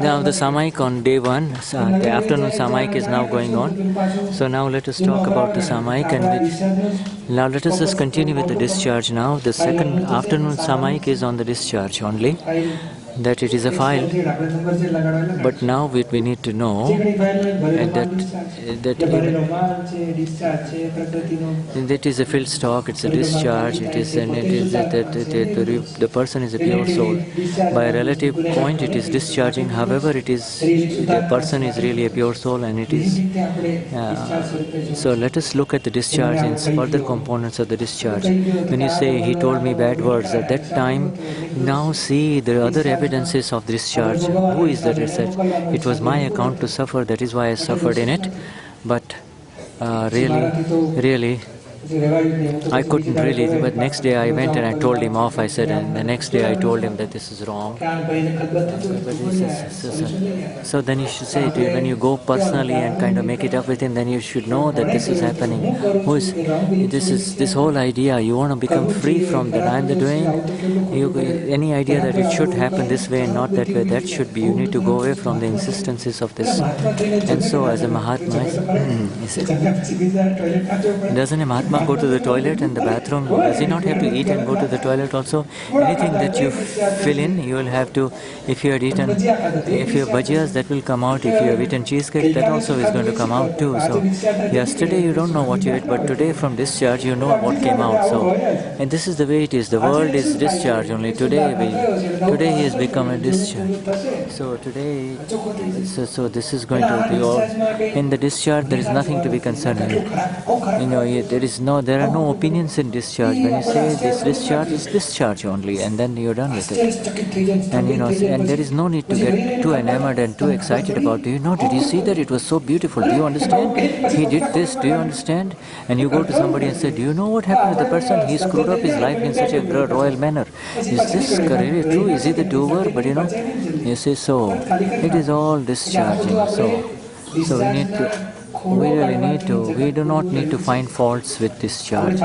Now the samayik on day 1, the afternoon samayik is now going on. So now let us talk about the samayik, and now let us just continue with the discharge now. The second afternoon samayik is on the discharge only, that it is a file. But now we need to know that is a filled stock, it's a discharge, it is that the person is a pure soul. By a relative point it is discharging, however it is, the person is really a pure soul, and it is so let us look at the discharge and further components of the discharge. When you say he told me bad words at that time, now see the other evidences of discharge. Who is that? It was my account to suffer, that is why I suffered in it. But really I couldn't really, but next day I went and I told him off, I said, and the next day I told him that this is wrong. So then you should say, when you go personally and kind of make it up with him, then you should know that this is happening. This whole idea, you want to become free from that. I am the doing, any idea that it should happen this way and not that way, that should be, you need to go away from the insistences of this. And so as a Mahatma, he said, doesn't a Mahatma go to the toilet and the bathroom? Does he not have to eat and go to the toilet also? Anything that you fill in, you will have to, if you have bhajiyas, that will come out. If you have eaten cheesecake, that also is going to come out too. So yesterday you don't know what you ate, but today from discharge you know what came out. So, and this is the way it is. The world is discharge only. Today he has become a discharge. So today, so this is going to be all. In the discharge there is nothing to be concerned with. There are no opinions in discharge. When you say this discharge is discharge only, and then you're done with it. And and there is no need to get too enamored and too excited about it. Did you see that it was so beautiful? Do you understand? He did this, do you understand? And you go to somebody and say, do you know what happened to the person? He screwed up his life in such a royal manner. Is this really true? Is he the doer? But you say so. It is all discharging. So we do not need to find faults with discharge.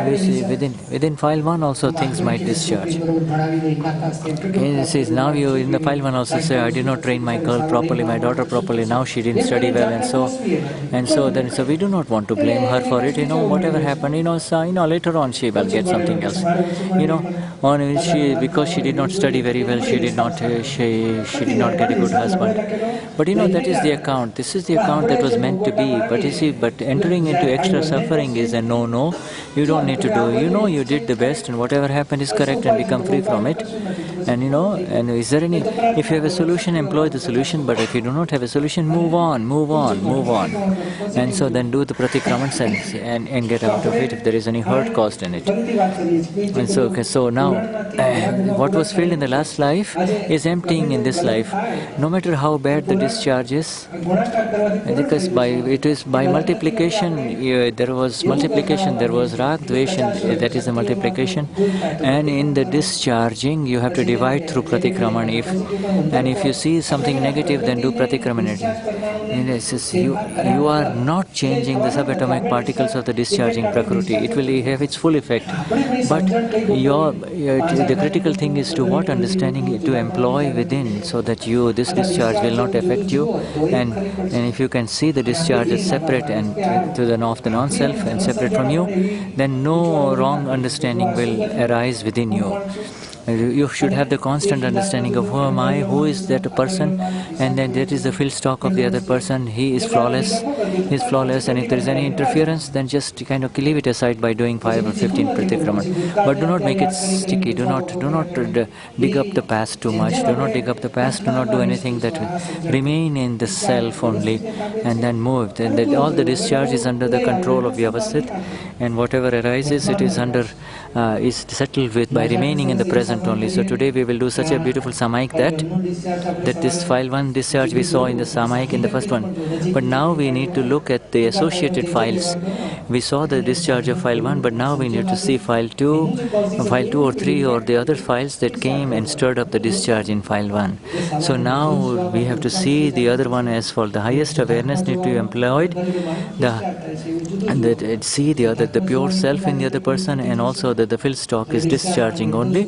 We see within file 1 also things might discharge. It says now you in the file 1 also say, I did not train my girl properly, my daughter properly, now she didn't study well, and so we do not want to blame her for it. Whatever happened, later on she will get something else. Because she did not study very well, she did not get a good husband. But that is the account. This is the account that was meant to be. But entering into extra suffering is a no. You don't need to do. You did the best, and whatever happened is correct, and become free from it. And and is there any? If you have a solution, employ the solution. But if you do not have a solution, move on. And so then do the pratikramans and get out of it if there is any hurt caused in it. And so now, what was filled in the last life is emptying in this life. No matter how bad the discharge is, because it is by multiplication. There was rag, dvesha, that is the multiplication, and in the discharging you have to divide through pratikraman. If you see something negative, then do pratikraman. You are not changing the subatomic particles of the discharging prakriti. It will have its full effect. But the critical thing is to what understanding to employ within, so that this discharge will not affect you. And if you can see the discharge as separate and to the non-self and separate from you, then no wrong understanding will arise within you. You should have the constant understanding of who am I, who is that person, and then that is the field stock of the other person. He is flawless, and if there is any interference, then just kind of leave it aside by doing 5 or 15 pratikraman. But do not make it sticky. Do not dig up the past too much. Do not dig up the past. Do not do anything that will remain in the self only, and then move. Then all the discharge is under the control of Vyavasthit, and whatever arises, it is is settled with by remaining in the present only. So today we will do such a beautiful samayik that this file 1 discharge we saw in the samayik in the first one. But now we need to look at the associated files. We saw the discharge of file 1, but now we need to see file 2 or 3 or the other files that came and stirred up the discharge in file 1. So now we have to see the other one as for the highest awareness need to be employed. See the pure self in the other person, and also that the field stock is discharging only.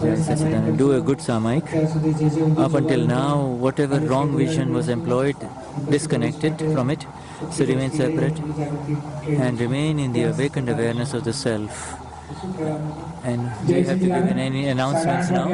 Jai Sachidanand. Do a good samayik. Up until now, whatever wrong vision was employed, disconnected from it, so remain separate and remain in the awakened awareness of the self. And we have to give any announcements now.